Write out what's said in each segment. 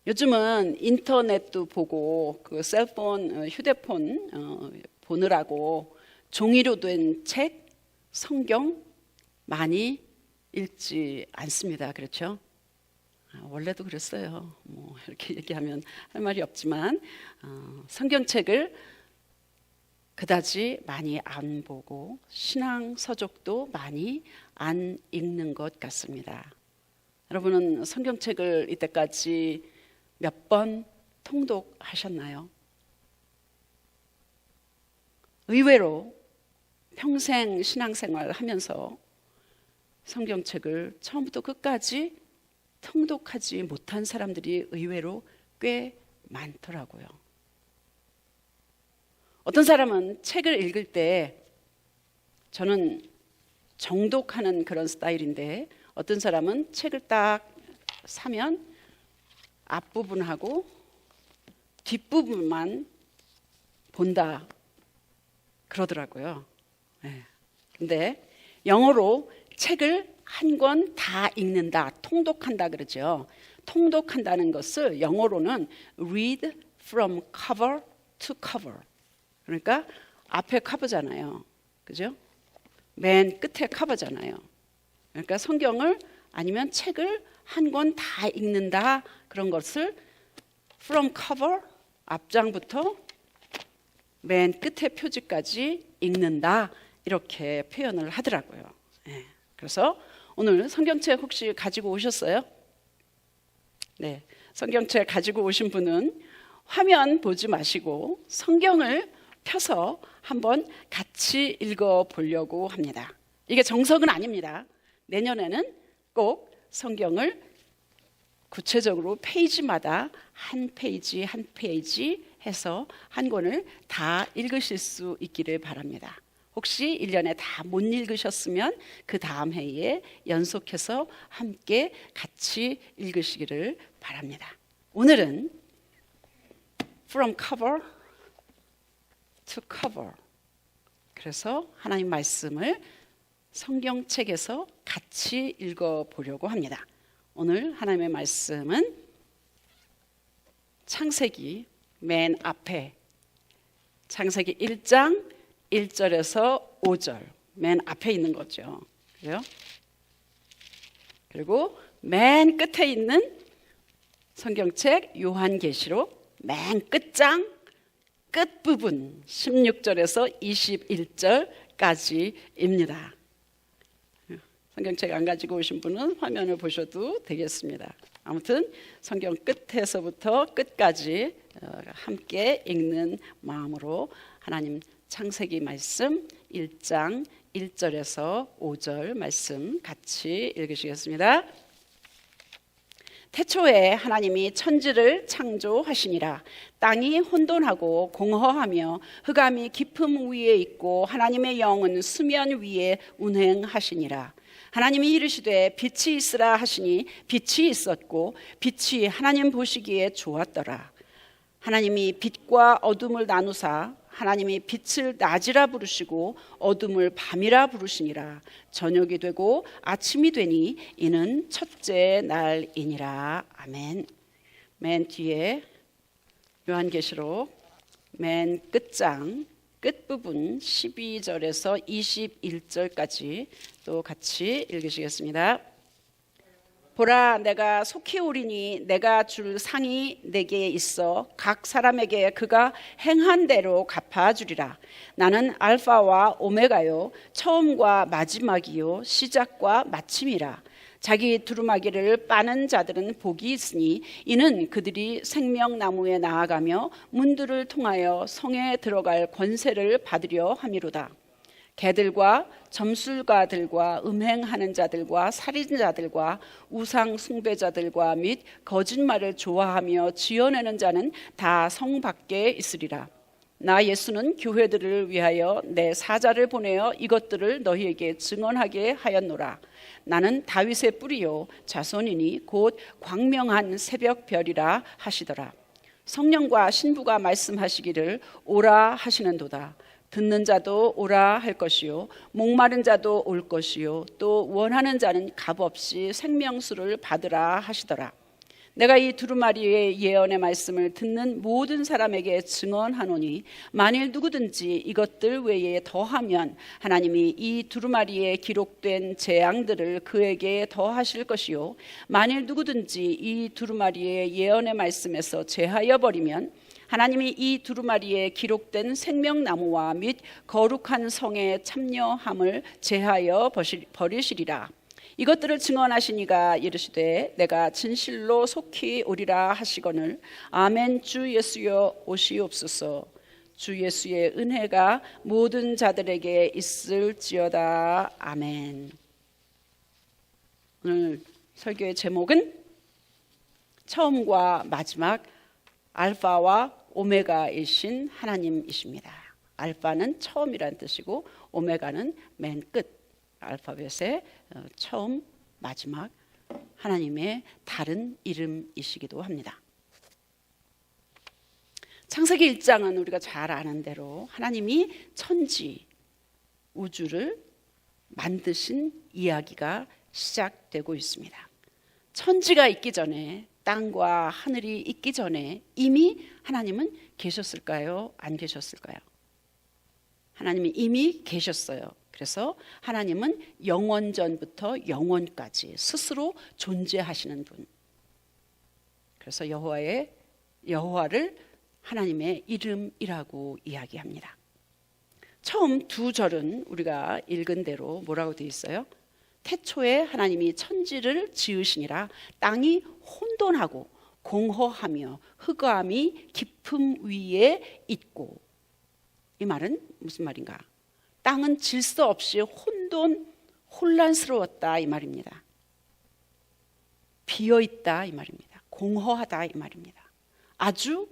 요즘은 인터넷도 보고 그 셀폰, 휴대폰 보느라고 종이로 된 책, 성경 많이 읽지 않습니다. 그렇죠? 원래도 그랬어요. 뭐 이렇게 얘기하면 할 말이 없지만 성경책을 그다지 많이 안 보고 신앙 서적도 많이 안 읽는 것 같습니다. 여러분은 성경책을 이때까지 몇 번 통독하셨나요? 의외로 평생 신앙생활 하면서 성경책을 처음부터 끝까지 통독하지 못한 사람들이 의외로 꽤 많더라고요. 어떤 사람은 책을 읽을 때 저는 정독하는 그런 스타일인데, 어떤 사람은 책을 딱 사면 앞부분하고 뒷부분만 본다 그러더라고요. 근데 영어로 책을 한 권 다 읽는다, 통독한다 그러죠. 통독한다는 것을 영어로는 read from cover to cover. 그러니까 앞에 커버잖아요. 그죠? 맨 끝에 커버잖아요. 그러니까 성경을 아니면 책을 한 권 다 읽는다, 그런 것을 from cover, 앞장부터 맨 끝에 표지까지 읽는다, 이렇게 표현을 하더라고요. 그래서 오늘 성경책 혹시 가지고 오셨어요? 네, 성경책 가지고 오신 분은 화면 보지 마시고 성경을 펴서 한번 같이 읽어보려고 합니다. 이게 정석은 아닙니다. 내년에는 꼭 성경을 구체적으로 페이지마다 한 페이지 한 페이지 해서 한 권을 다 읽으실 수 있기를 바랍니다. 혹시 1년에 다 못 읽으셨으면 그 다음 해에 연속해서 함께 같이 읽으시기를 바랍니다. 오늘은 from cover to cover, 그래서 하나님 말씀을 성경책에서 같이 읽어보려고 합니다. 오늘 하나님의 말씀은 창세기 맨 앞에, 창세기 1장 1절에서 5절 맨 앞에 있는 거죠. 그래요? 그리고 맨 끝에 있는 성경책 요한계시록 맨 끝장 끝부분 16절에서 21절까지입니다. 성경책 안 가지고 오신 분은 화면을 보셔도 되겠습니다. 아무튼 성경 끝에서부터 끝까지 함께 읽는 마음으로 하나님 창세기 말씀 1장 1절에서 5절 말씀 같이 읽으시겠습니다. 태초에 하나님이 천지를 창조하시니라. 땅이 혼돈하고 공허하며 흑암이 깊음 위에 있고 하나님의 영은 수면 위에 운행하시니라. 하나님이 이르시되 빛이 있으라 하시니 빛이 있었고 빛이 하나님 보시기에 좋았더라. 하나님이 빛과 어둠을 나누사 하나님이 빛을 낮이라 부르시고 어둠을 밤이라 부르시니라. 저녁이 되고 아침이 되니 이는 첫째 날이니라. 아멘. 맨 뒤에 요한계시록 맨 끝장 끝부분 12절에서 21절까지 또 같이 읽으시겠습니다. 보라, 내가 속히 오리니 내가 줄 상이 내게 있어 각 사람에게 그가 행한 대로 갚아주리라. 나는 알파와 오메가요, 처음과 마지막이요, 시작과 마침이라. 자기 두루마기를 빠는 자들은 복이 있으니 이는 그들이 생명나무에 나아가며 문들을 통하여 성에 들어갈 권세를 받으려 함이로다. 개들과 점술가들과 음행하는 자들과 살인자들과 우상 숭배자들과 및 거짓말을 좋아하며 지어내는 자는 다 성 밖에 있으리라. 나 예수는 교회들을 위하여 내 사자를 보내어 이것들을 너희에게 증언하게 하였노라. 나는 다윗의 뿌리요 자손이니 곧 광명한 새벽별이라 하시더라. 성령과 신부가 말씀하시기를 오라 하시는도다. 듣는 자도 오라 할 것이요 목마른 자도 올 것이요 또 원하는 자는 값없이 생명수를 받으라 하시더라. 내가 이 두루마리의 예언의 말씀을 듣는 모든 사람에게 증언하노니 만일 누구든지 이것들 외에 더하면 하나님이 이 두루마리에 기록된 재앙들을 그에게 더하실 것이요 만일 누구든지 이 두루마리의 예언의 말씀에서 제하여 버리면 하나님이 이 두루마리에 기록된 생명나무와 및 거룩한 성에 참여함을 제하여 버리시리라. 이것들을 증언하시니가 이르시되 내가 진실로 속히 오리라 하시거늘 아멘. 주 예수여 오시옵소서. 주 예수의 은혜가 모든 자들에게 있을지어다. 아멘. 오늘 설교의 제목은 처음과 마지막 알파와 오메가이신 하나님이십니다. 알파는 처음이란 뜻이고 오메가는 맨 끝, 알파벳의 처음, 마지막, 하나님의 다른 이름이시기도 합니다. 창세기 1장은 우리가 잘 아는 대로 하나님이 천지, 우주를 만드신 이야기가 시작되고 있습니다. 천지가 있기 전에, 땅과 하늘이 있기 전에 이미 하나님은 계셨을까요? 안 계셨을까요? 하나님이 이미 계셨어요. 그래서 하나님은 영원전부터 영원까지 스스로 존재하시는 분. 그래서 여호와를 하나님의 이름이라고 이야기합니다. 처음 두 절은 우리가 읽은 대로 뭐라고 되어 있어요? 태초에 하나님이 천지를 지으시니라 땅이 혼돈하고 공허하며 흑암이 깊음 위에 있고. 이 말은 무슨 말인가? 땅은 질서 없이 혼란스러웠다 이 말입니다. 비어있다 이 말입니다. 공허하다 이 말입니다. 아주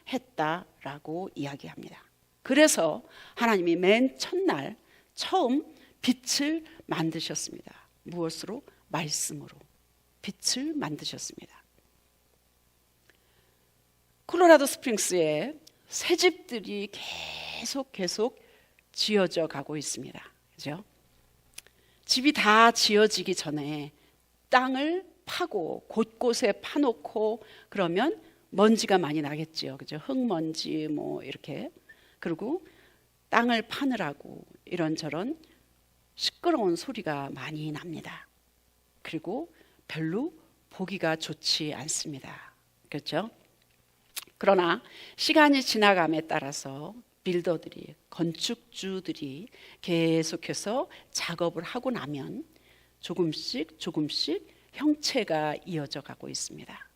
캄캄했다라고 이야기합니다. 그래서 하나님이 맨 첫날 처음 빛을 만드셨습니다. 무엇으로? 말씀으로 빛을 만드셨습니다. 콜로라도 스프링스에 새 집들이 계속 지어져 가고 있습니다. 그죠? 집이 다 지어지기 전에 땅을 파고 곳곳에 파놓고 그러면 먼지가 많이 나겠죠. 그죠? 흙먼지 뭐 이렇게. 그리고 땅을 파느라고 이런저런 시끄러운 소리가 많이 납니다. 그리고 별로 보기가 좋지 않습니다. 그렇죠? 그러나 시간이 지나감에 따라서 빌더들이, 건축주들이 계속해서 작업을 하고 나면 조금씩 형체가 이어져 가고 있습니다.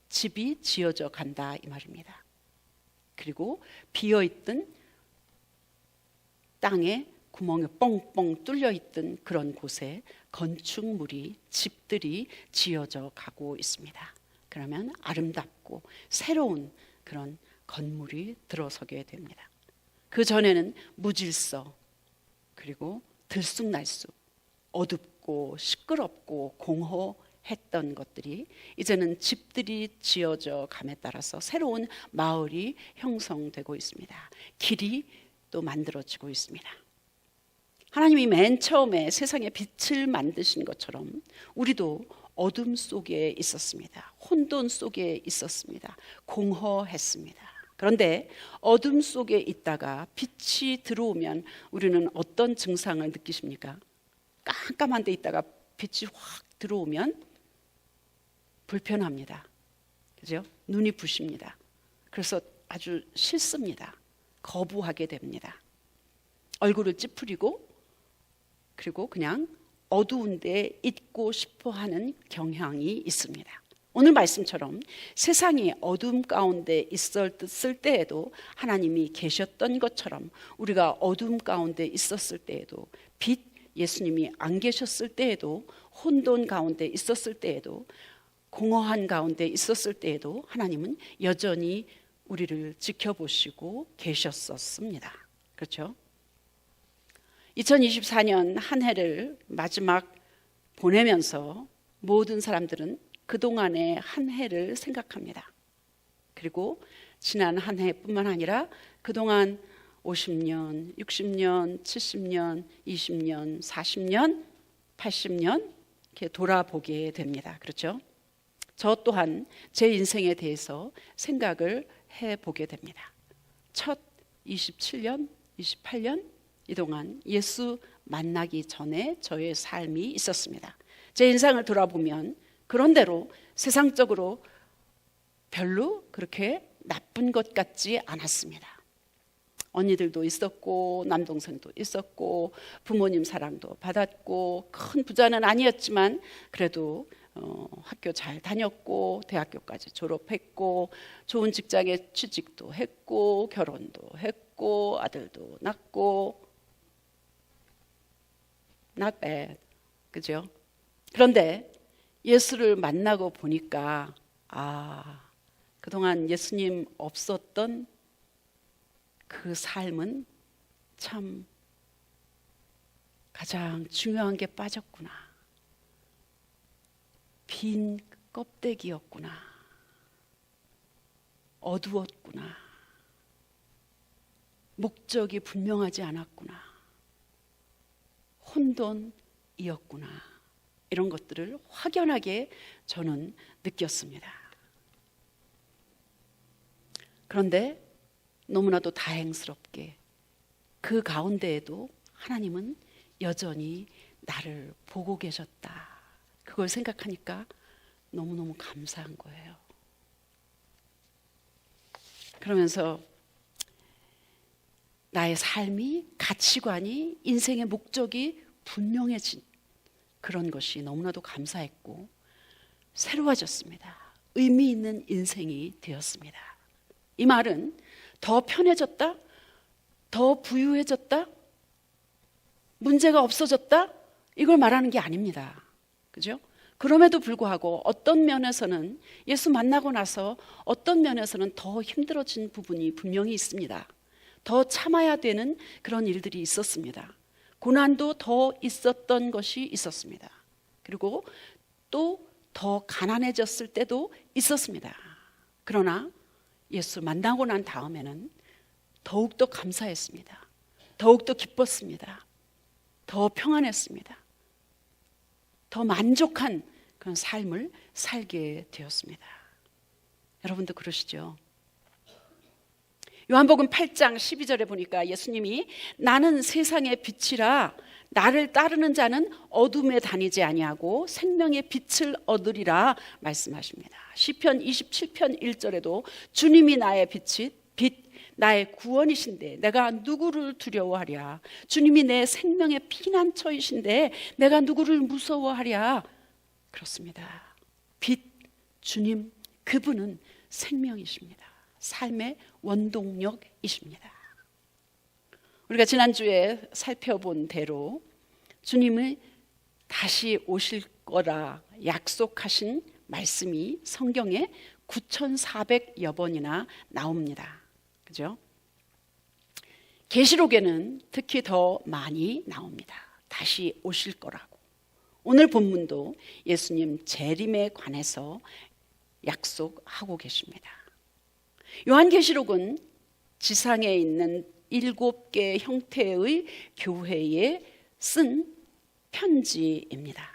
집이 지어져 간다 이 말입니다. 그리고 비어있던 땅에 구멍이 뻥뻥 뚫려 있던 그런 곳에 건축물이, 집들이 지어져 가고 있습니다. 그러면 아름답고 새로운 그런 건물이 들어서게 됩니다. 그 전에는 무질서, 그리고 들쑥날쑥, 어둡고 시끄럽고 공허했던 것들이 이제는 집들이 지어져 감에 따라서 새로운 마을이 형성되고 있습니다. 길이 또 만들어지고 있습니다. 하나님이 맨 처음에 세상에 빛을 만드신 것처럼 우리도 어둠 속에 있었습니다. 혼돈 속에 있었습니다. 공허했습니다. 그런데 어둠 속에 있다가 빛이 들어오면 우리는 어떤 증상을 느끼십니까? 깜깜한 데 있다가 빛이 확 들어오면 불편합니다. 그죠? 눈이 부십니다. 그래서 아주 싫습니다. 거부하게 됩니다. 얼굴을 찌푸리고 그리고 그냥 어두운 데 있고 싶어 하는 경향이 있습니다. 오늘 말씀처럼 세상이 어둠 가운데 있었을 때에도 하나님이 계셨던 것처럼 우리가 어둠 가운데 있었을 때에도 빛 예수님이 안 계셨을 때에도 혼돈 가운데 있었을 때에도 공허한 가운데 있었을 때에도 하나님은 여전히 우리를 지켜보시고 계셨었습니다. 그렇죠? 2024년 한 해를 마지막 보내면서 모든 사람들은 그동안의 한 해를 생각합니다. 그리고 지난 한 해뿐만 아니라 그동안 50년, 60년, 70년, 20년, 40년, 80년 이렇게 돌아보게 됩니다. 그렇죠? 저 또한 제 인생에 대해서 생각을 해보게 됩니다. 첫 27년, 28년 이동안 예수 만나기 전에 저의 삶이 있었습니다. 제 인생을 돌아보면 그런대로 세상적으로 별로 그렇게 나쁜 것 같지 않았습니다. 언니들도 있었고 남동생도 있었고 부모님 사랑도 받았고 큰 부자는 아니었지만 그래도 학교 잘 다녔고 대학교까지 졸업했고 좋은 직장에 취직도 했고 결혼도 했고 아들도 낳고 not bad. 그죠? 그런데 예수를 만나고 보니까 그동안 예수님 없었던 그 삶은 참 가장 중요한 게 빠졌구나. 빈 껍데기였구나. 어두웠구나. 목적이 분명하지 않았구나. 혼돈이었구나. 이런 것들을 확연하게 저는 느꼈습니다. 그런데 너무나도 다행스럽게 그 가운데에도 하나님은 여전히 나를 보고 계셨다. 그걸 생각하니까 너무너무 감사한 거예요. 그러면서 나의 삶이, 가치관이, 인생의 목적이 분명해진 그런 것이 너무나도 감사했고 새로워졌습니다. 의미 있는 인생이 되었습니다. 이 말은 더 편해졌다? 더 부유해졌다? 문제가 없어졌다? 이걸 말하는 게 아닙니다. 그죠? 그럼에도 불구하고 어떤 면에서는 예수 만나고 나서 어떤 면에서는 더 힘들어진 부분이 분명히 있습니다. 더 참아야 되는 그런 일들이 있었습니다. 고난도 더 있었던 것이 있었습니다. 그리고 또 더 가난해졌을 때도 있었습니다. 그러나 예수 만나고 난 다음에는 더욱더 감사했습니다. 더욱더 기뻤습니다. 더 평안했습니다. 더 만족한 그런 삶을 살게 되었습니다. 여러분도 그러시죠? 요한복음 8장 12절에 보니까 예수님이 나는 세상의 빛이라 나를 따르는 자는 어둠에 다니지 아니하고 생명의 빛을 얻으리라 말씀하십니다. 시편 27편 1절에도 주님이 나의 빛 나의 구원이신데 내가 누구를 두려워하랴. 주님이 내 생명의 피난처이신데 내가 누구를 무서워하랴. 그렇습니다. 빛, 주님, 그분은 생명이십니다. 삶의 원동력이십니다. 우리가 지난주에 살펴본 대로 주님을 다시 오실 거라 약속하신 말씀이 성경에 9,400여 번이나 나옵니다. 그죠? 계시록에는 특히 더 많이 나옵니다. 다시 오실 거라고. 오늘 본문도 예수님 재림에 관해서 약속하고 계십니다. 요한계시록은 지상에 있는 7개 형태의 교회에 쓴 편지입니다.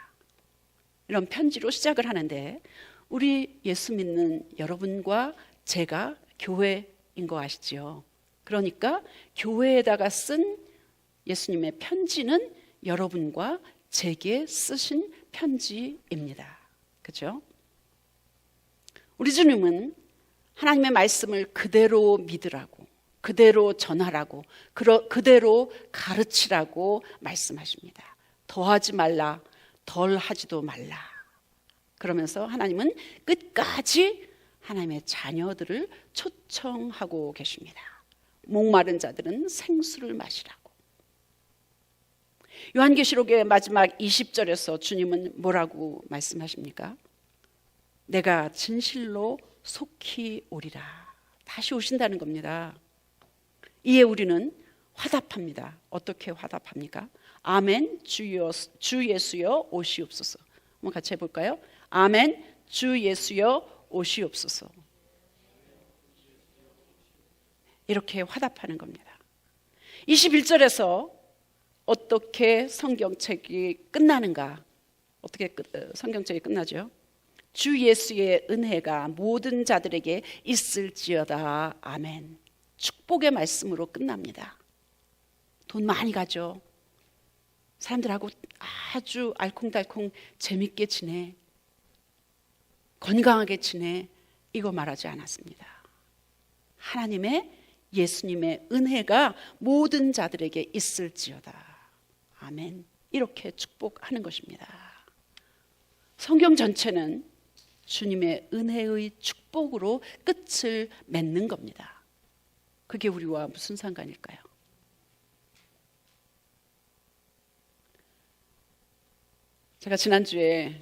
이런 편지로 시작을 하는데 우리 예수 믿는 여러분과 제가 교회인 거 아시죠? 그러니까 교회에다가 쓴 예수님의 편지는 여러분과 제게 쓰신 편지입니다. 그죠? 우리 주님은 하나님의 말씀을 그대로 믿으라고, 그대로 전하라고, 그대로 가르치라고 말씀하십니다. 더하지 말라, 덜하지도 말라. 그러면서 하나님은 끝까지 하나님의 자녀들을 초청하고 계십니다. 목마른 자들은 생수를 마시라고. 요한계시록의 마지막 20절에서 주님은 뭐라고 말씀하십니까? 내가 진실로 속히 오리라. 다시 오신다는 겁니다. 이에 우리는 화답합니다. 어떻게 화답합니까? 아멘, 주 예수여 오시옵소서. 한번 같이 해볼까요? 아멘, 주 예수여 오시옵소서. 이렇게 화답하는 겁니다. 21절에서 어떻게 성경책이 끝나는가? 어떻게 성경책이 끝나죠? 주 예수의 은혜가 모든 자들에게 있을지어다. 아멘. 축복의 말씀으로 끝납니다. 돈 많이 가죠. 사람들하고 아주 알콩달콩 재밌게 지내, 건강하게 지내, 이거 말하지 않았습니다. 하나님의, 예수님의 은혜가 모든 자들에게 있을지어다. 아멘. 이렇게 축복하는 것입니다. 성경 전체는 주님의 은혜의 축복으로 끝을 맺는 겁니다. 그게 우리와 무슨 상관일까요? 제가 지난주에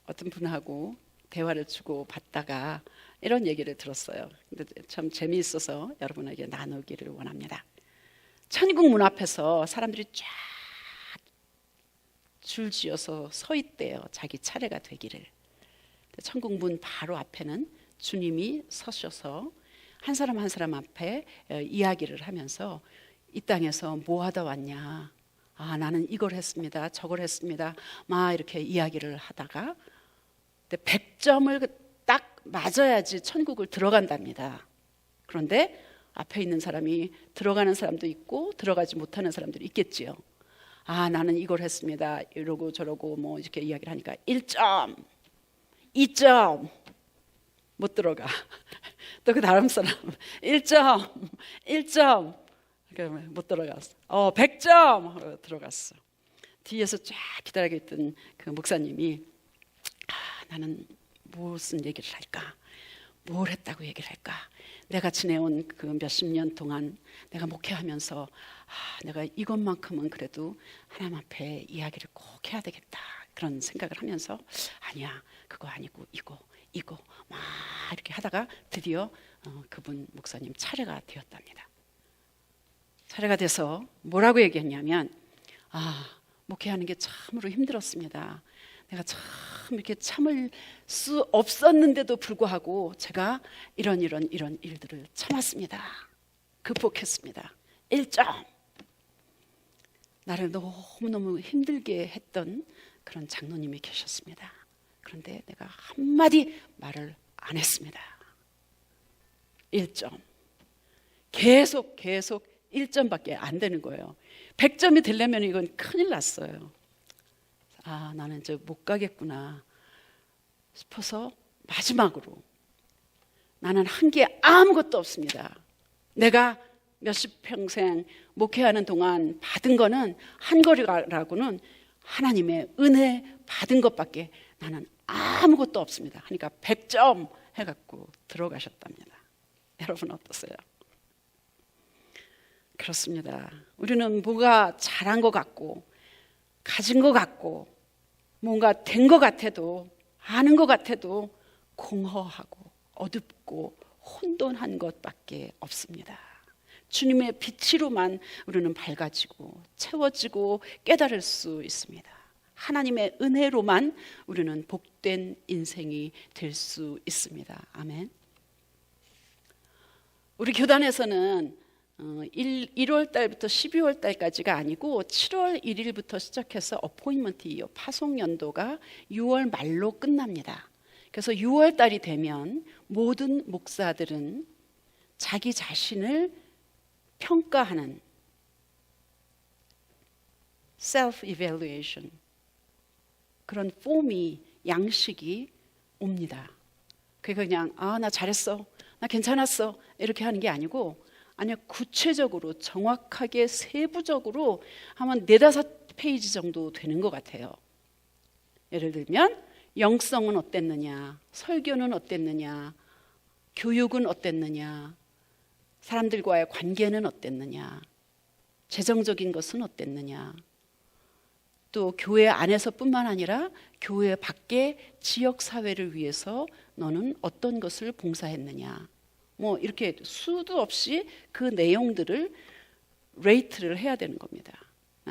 어떤 분하고 대화를 주고 받다가 이런 얘기를 들었어요. 근데 참 재미있어서 여러분에게 나누기를 원합니다. 천국 문 앞에서 사람들이 쫙 줄지어서 서 있대요. 자기 차례가 되기를. 천국 문 바로 앞에는 주님이 서셔서 한 사람 한 사람 앞에 이야기를 하면서 이 땅에서 뭐 하다 왔냐, 아 나는 이걸 했습니다, 저걸 했습니다, 막 이렇게 이야기를 하다가 100점을 딱 맞아야지 천국을 들어간답니다. 그런데 앞에 있는 사람이 들어가는 사람도 있고 들어가지 못하는 사람들이 있겠지요. 아 나는 이걸 했습니다, 이러고 저러고 뭐 이렇게 이야기를 하니까 1점, 2점 못 들어가. 또 그 다음 사람 1점, 1점 못 들어갔어. 100점 들어갔어. 뒤에서 쫙 기다리고 있던 그 목사님이 나는 무슨 얘기를 할까? 뭘 했다고 얘기를 할까? 내가 지내온 그 몇십 년 동안 내가 목회하면서 내가 이것만큼은 그래도 하나님 앞에 이야기를 꼭 해야 되겠다, 그런 생각을 하면서 아니야 그거 아니고 이거 막 이렇게 하다가 드디어 그분 목사님 차례가 되었답니다. 차례가 돼서 뭐라고 얘기했냐면 목회하는 게 참으로 힘들었습니다. 내가 참 이렇게 참을 수 없었는데도 불구하고 제가 이런 일들을 참았습니다. 극복했습니다. 1점. 나를 너무너무 힘들게 했던 그런 장로님이 계셨습니다. 그런데 내가 한마디 말을 안 했습니다. 1점. 계속 1점밖에 안 되는 거예요. 100점이 되려면 이건 큰일 났어요. 나는 이제 못 가겠구나 싶어서 마지막으로 나는 한 게 아무것도 없습니다. 내가 몇십 평생 목회하는 동안 받은 거는 한 거리라고는 하나님의 은혜 받은 것밖에 나는 아무것도 없습니다. 그러니까 100점 해갖고 들어가셨답니다. 여러분 어떠세요? 그렇습니다. 우리는 뭐가 잘한 것 같고 가진 것 같고 뭔가 된 것 같아도 아는 것 같아도 공허하고 어둡고 혼돈한 것밖에 없습니다. 주님의 빛으로만 우리는 밝아지고 채워지고 깨달을 수 있습니다. 하나님의 은혜로만 우리는 복된 인생이 될 수 있습니다. 아멘. 우리 교단에서는 1월 달부터 12월 달까지가 아니고 7월 1일부터 시작해서 어포인먼트 이어 파송 연도가 6월 말로 끝납니다. 그래서 6월 달이 되면 모든 목사들은 자기 자신을 평가하는 self evaluation, 그런 폼이, 양식이 옵니다. 그게 그냥 나 잘했어, 나 괜찮았어 이렇게 하는 게 아니고 아니요, 구체적으로 정확하게 세부적으로 하면 4-5페이지 정도 되는 것 같아요. 예를 들면 영성은 어땠느냐, 설교는 어땠느냐, 교육은 어땠느냐, 사람들과의 관계는 어땠느냐, 재정적인 것은 어땠느냐, 또 교회 안에서뿐만 아니라 교회 밖에 지역사회를 위해서 너는 어떤 것을 봉사했느냐, 뭐 이렇게 수도 없이 그 내용들을 레이트를 해야 되는 겁니다.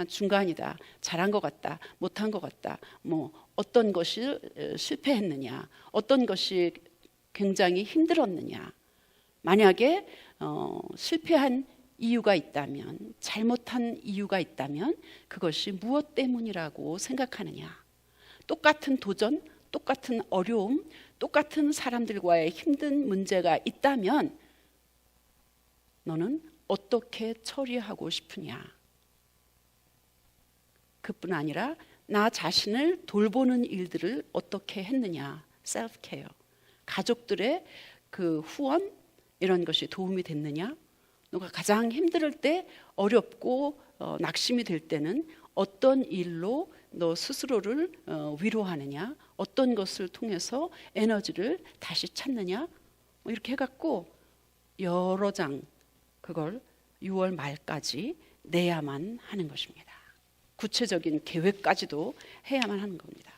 중간이다, 잘한 것 같다, 못한 것 같다, 뭐 어떤 것이 실패했느냐, 어떤 것이 굉장히 힘들었느냐, 만약에 실패한 이유가 있다면, 잘못한 이유가 있다면 그것이 무엇 때문이라고 생각하느냐, 똑같은 도전, 똑같은 어려움, 똑같은 사람들과의 힘든 문제가 있다면 너는 어떻게 처리하고 싶으냐? 그뿐 아니라 나 자신을 돌보는 일들을 어떻게 했느냐? 셀프 케어. 가족들의 그 후원 이런 것이 도움이 됐느냐? 너가 가장 힘들 때, 어렵고 낙심이 될 때는 어떤 일로 너 스스로를 위로하느냐? 어떤 것을 통해서 에너지를 다시 찾느냐? 이렇게 해갖고 여러 장 그걸 6월 말까지 내야만 하는 것입니다. 구체적인 계획까지도 해야만 하는 겁니다.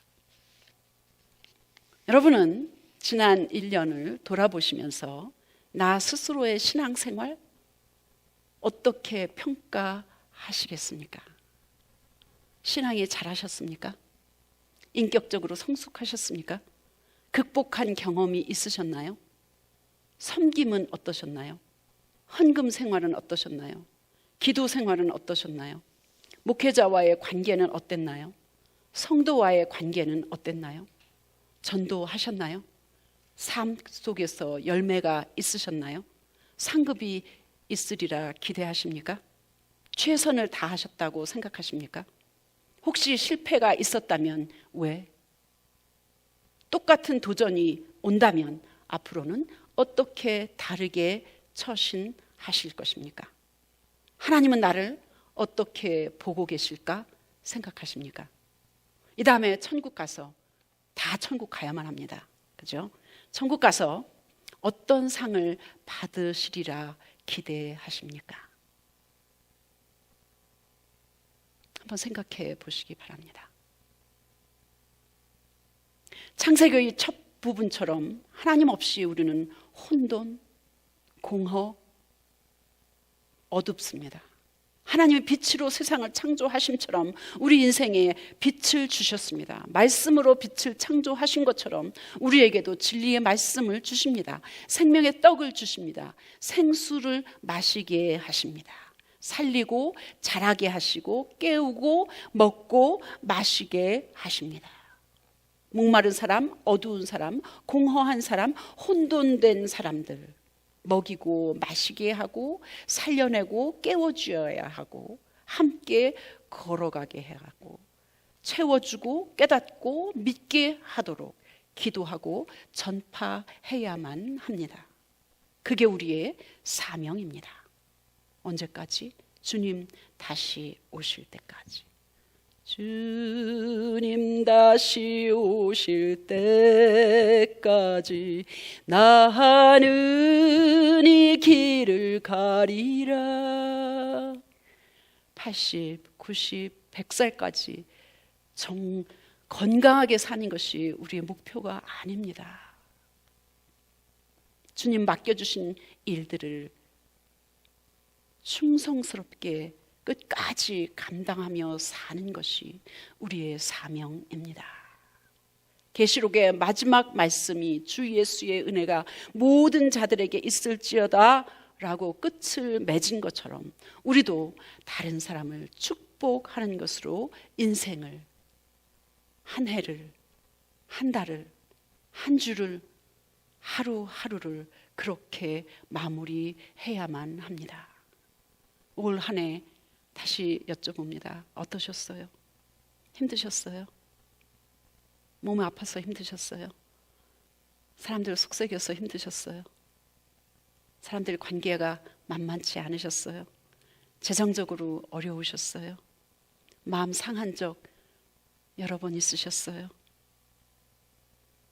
여러분은 지난 1년을 돌아보시면서 나 스스로의 신앙생활 어떻게 평가하시겠습니까? 신앙이 잘하셨습니까? 인격적으로 성숙하셨습니까? 극복한 경험이 있으셨나요? 섬김은 어떠셨나요? 헌금 생활은 어떠셨나요? 기도 생활은 어떠셨나요? 목회자와의 관계는 어땠나요? 성도와의 관계는 어땠나요? 전도하셨나요? 삶 속에서 열매가 있으셨나요? 상급이 있으리라 기대하십니까? 최선을 다하셨다고 생각하십니까? 혹시 실패가 있었다면 왜? 똑같은 도전이 온다면 앞으로는 어떻게 다르게 처신하실 것입니까? 하나님은 나를 어떻게 보고 계실까 생각하십니까? 이 다음에 천국 가서 다 천국 가야만 합니다. 그죠? 천국 가서 어떤 상을 받으시리라 기대하십니까? 한번 생각해 보시기 바랍니다. 창세기의 첫 부분처럼 하나님 없이 우리는 혼돈, 공허, 어둡습니다. 하나님의 빛으로 세상을 창조하심처럼 우리 인생에 빛을 주셨습니다. 말씀으로 빛을 창조하신 것처럼 우리에게도 진리의 말씀을 주십니다. 생명의 떡을 주십니다. 생수를 마시게 하십니다. 살리고 자라게 하시고 깨우고 먹고 마시게 하십니다. 목마른 사람, 어두운 사람, 공허한 사람, 혼돈된 사람들 먹이고 마시게 하고 살려내고 깨워주어야 하고 함께 걸어가게 해야 하고 채워주고 깨닫고 믿게 하도록 기도하고 전파해야만 합니다. 그게 우리의 사명입니다. 언제까지? 주님 다시 오실 때까지. 주님 다시 오실 때까지 나는 이 길을 가리라. 80, 90, 100살까지 건강하게 사는 것이 우리의 목표가 아닙니다. 주님 맡겨주신 일들을 충성스럽게 끝까지 감당하며 사는 것이 우리의 사명입니다. 계시록의 마지막 말씀이 주 예수의 은혜가 모든 자들에게 있을지어다 라고 끝을 맺은 것처럼 우리도 다른 사람을 축복하는 것으로 인생을, 한 해를, 한 달을, 한 주를, 하루하루를 그렇게 마무리해야만 합니다. 올 한 해 다시 여쭤봅니다. 어떠셨어요? 힘드셨어요? 몸이 아파서 힘드셨어요? 사람들 속삭여서 힘드셨어요? 사람들 관계가 만만치 않으셨어요? 재정적으로 어려우셨어요? 마음 상한 적 여러 번 있으셨어요?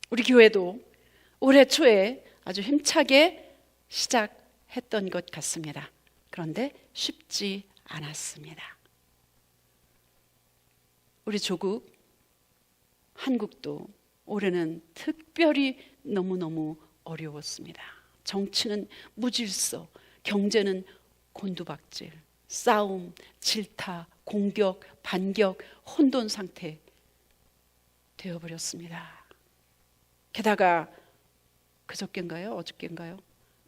우리 교회도 올해 초에 아주 힘차게 시작했던 것 같습니다. 그런데 쉽지 않았습니다. 우리 조국, 한국도 올해는 특별히 너무너무 어려웠습니다. 정치는 무질서, 경제는 곤두박질, 싸움, 질타, 공격, 반격, 혼돈 상태 되어버렸습니다. 게다가 그저께인가요? 어저께인가요?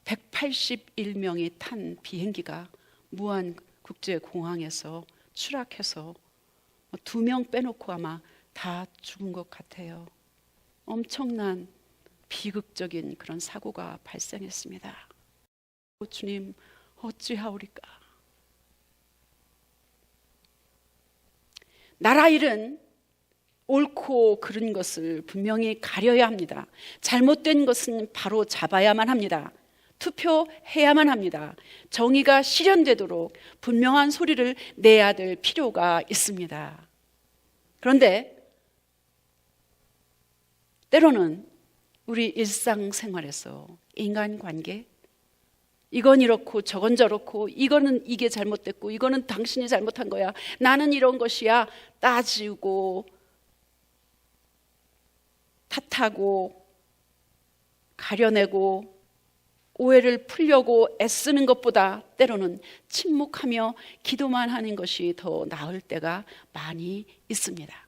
181명이 탄 비행기가 무안 국제공항에서 추락해서 2명 빼놓고 아마 다 죽은 것 같아요. 엄청난 비극적인 그런 사고가 발생했습니다. 주님, 어찌하오리까? 나라 일은 옳고 그른 것을 분명히 가려야 합니다. 잘못된 것은 바로 잡아야만 합니다. 투표해야만 합니다. 정의가 실현되도록 분명한 소리를 내야 될 필요가 있습니다. 그런데 때로는 우리 일상생활에서 인간관계, 이건 이렇고 저건 저렇고, 이거는 이게 잘못됐고 이거는 당신이 잘못한 거야, 나는 이런 것이야, 따지고 탓하고 가려내고 오해를 풀려고 애쓰는 것보다 때로는 침묵하며 기도만 하는 것이 더 나을 때가 많이 있습니다.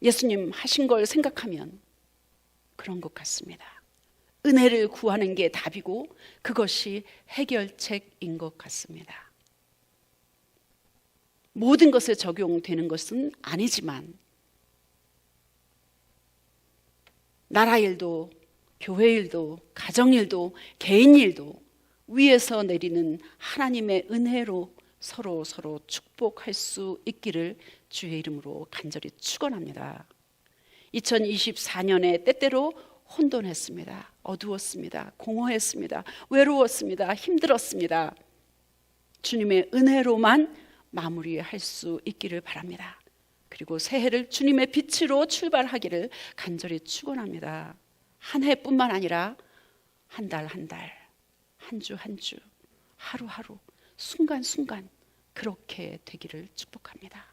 예수님 하신 걸 생각하면 그런 것 같습니다. 은혜를 구하는 게 답이고 그것이 해결책인 것 같습니다. 모든 것에 적용되는 것은 아니지만 나라 일도 교회 일도 가정 일도 개인 일도 위에서 내리는 하나님의 은혜로 서로 축복할 수 있기를 주의 이름으로 간절히 축원합니다. 2024년에 때때로 혼돈했습니다. 어두웠습니다. 공허했습니다. 외로웠습니다. 힘들었습니다. 주님의 은혜로만 마무리할 수 있기를 바랍니다. 그리고 새해를 주님의 빛으로 출발하기를 간절히 축원합니다. 한 해뿐만 아니라 한 달 한 달, 한 주 한 주, 하루하루, 순간순간 그렇게 되기를 축복합니다.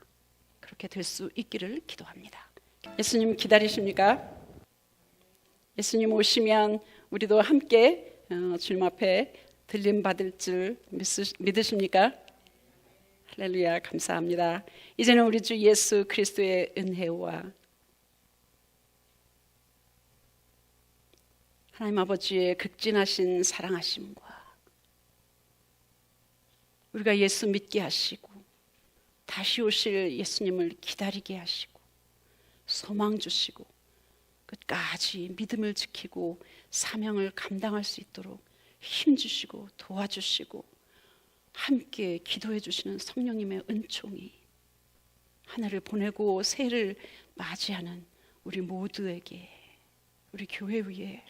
그렇게 될 수 있기를 기도합니다. 예수님 기다리십니까? 예수님 오시면 우리도 함께 주님 앞에 들림 받을 줄 믿으십니까? 할렐루야, 감사합니다. 이제는 우리 주 예수 그리스도의 은혜와 하나님 아버지의 극진하신 사랑하심과 우리가 예수 믿게 하시고 다시 오실 예수님을 기다리게 하시고 소망 주시고 끝까지 믿음을 지키고 사명을 감당할 수 있도록 힘 주시고 도와주시고 함께 기도해 주시는 성령님의 은총이 하늘을 보내고 새해를 맞이하는 우리 모두에게, 우리 교회 위에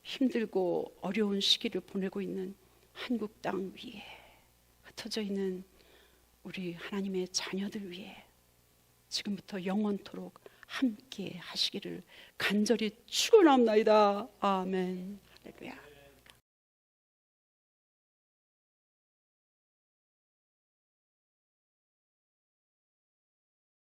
힘들고 어려운 시기를 보내고 있는 한국 땅 위에 흩어져 있는 우리 하나님의 자녀들 위에 지금부터 영원토록 함께 하시기를 간절히 축원합니다. 아멘.